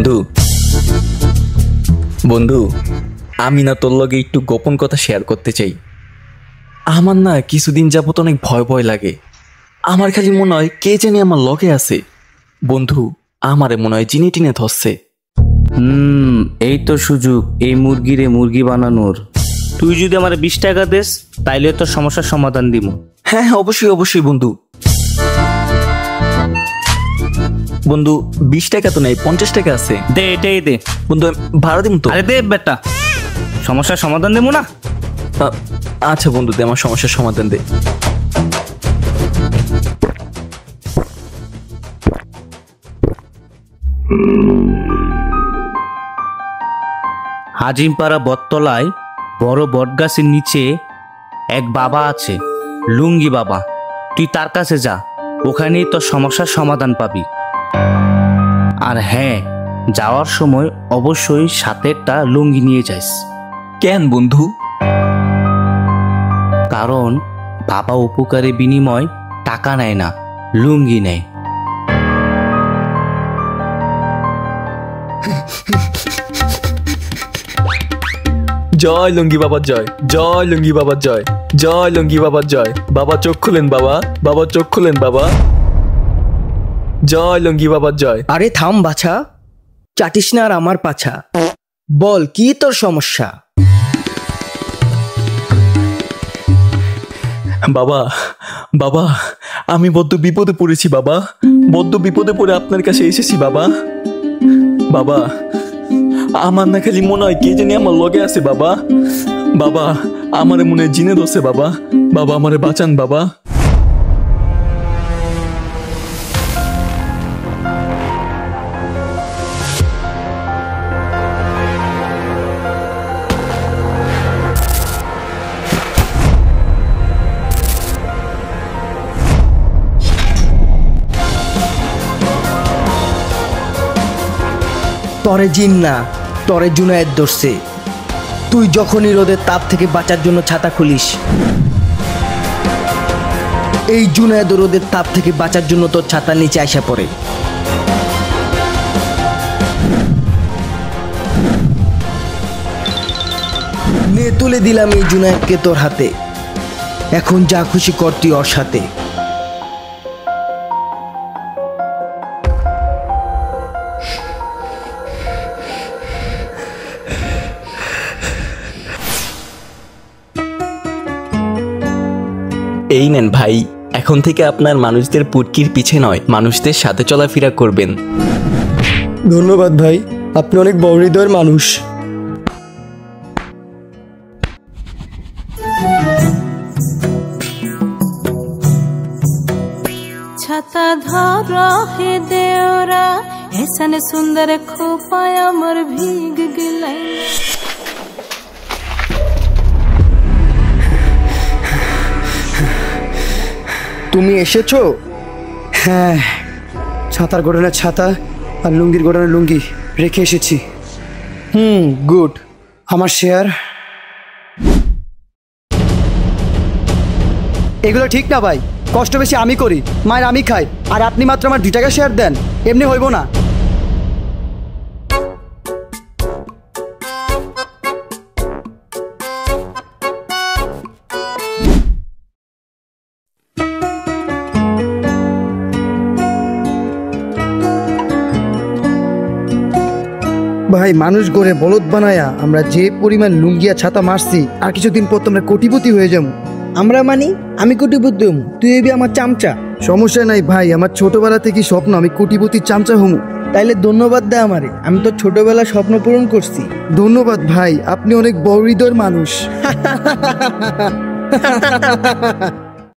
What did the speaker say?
বন্ধু বন্ধু আমি না তোর লগে একটু গোপন কথা শেয়ার করতে চাই। আমার না কিছুদিন যাবত অনেক ভয় ভয় লাগে। আমার খালি মনে হয় কে জানি আমার লগে আছে। বন্ধু আমারে মনে হয় জিনে টিনে ধরছে। এই তো সুযোগ এই মুরগিরে মুরগি বানানোর। তুই যদি আমার 20 টাকা দেস তাইলে তোর সমস্যার সমাধান দিব। হ্যাঁ হ্যাঁ অবশ্যই অবশ্যই বন্ধু। বন্ধু 20 টাকা তো নেই, 50 টাকা আছে। দে এটাই দে বন্ধু ভাড়া দিব তো। আরে দে বেটা, সমস্যার সমাধান দেবো না। আচ্ছা বন্ধু দে, আমার সমস্যার সমাধান দে। হাজিমপাড়া বটতলায় বড় বটগাছের নিচে এক বাবা আছে, লুঙ্গি বাবা। তুই তার কাছে যা, ওখানেই তোর সমস্যার সমাধান পাবি। আর হ্যাঁ, যাওয়ার সময় অবশ্যই সাথে একটা লুঙ্গি নিয়ে যাস। কেন বন্ধু? কারণ বাবা উপকারের বিনিময় টাকা নেয় না, লুঙ্গি নেয়। জয় লুঙ্গি বাবার জয়, জয় লুঙ্গি বাবার জয়, জয় লুঙ্গি বাবার জয়। বাবা চোখ খুলেন, বাবা বাবা চোখ খুলেন বাবা। জয় লুঙ্গি বাবার জয়। আরে থাম বাছা, চাটিস না আর আমার পাছা। বল কি তোর সমস্যা? বাবা বাবা আমি বড্ড বিপদে পড়েছি বাবা, বড্ড বিপদে পড়ে আপনার কাছে এসেছি বাবা। বাবা আমার না খালি মনে হয় কে জানি আমার লগে আছে বাবা। বাবা আমারে মনে হয় জিনে ধরছে বাবা। বাবা আমারে বাঁচান বাবা। তরে জিন না, তরে জুনায়েদ ধরছে। তুই যখনই রোদের তাপ থেকে বাঁচার জন্য ছাতা খুলিস, এই জুনায়েদ রোদের তাপ থেকে বাঁচার জন্য তোর ছাতার নিচে আসা পড়ে। নে তুলে দিলাম এই জুনায়েদকে তোর হাতে। এখন যা খুশি কর তুই ওর সাথে। এই নেন ভাই, এখন থেকে আপনার মানুষদের পুটকির পিছে নয়, মানুষদের সাথে চলাফেরা করবেন। ধন্যবাদ ভাই, আপনি অনেক বড় হৃদয়ের মানুষ। छाता धर हे देवरा ऐसन सुंदर खोपाय अमर भीग गिलै। তুমি এসেছো? হ্যাঁ, ছাতার গোডানের ছাতা আর লুঙ্গির গোডানের লুঙ্গি রেখে এসেছি। গুড। আমার শেয়ার? এগুলো ঠিক না ভাই, কষ্ট বেশি আমি করি, মায়ের আমি খাই, আর আপনি মাত্র আমার 2 টাকা শেয়ার দেন। এমনি হইব না। ভাই মানুষ গড়ে বলদ বানায়া আমরা যে পরিমাণ লুঙ্গিয়া ছাতা মারছি, আর কিছুদিন পর তোমরা কোটিপতি হয়ে যাবো। আমরা মানি আমি কোটিপতি হমু, তুই হবি আমার চামচা। সমস্যা নাই ভাই, আমার ছোটবেলা থেকে স্বপ্ন আমি কোটিপতির চামচা হমু। তাইলে ধন্যবাদ দে আমারে, আমি তো ছোটবেলা স্বপ্ন পূরণ করছি। ধন্যবাদ ভাই, আপনি অনেক বড় হৃদয়ের মানুষ।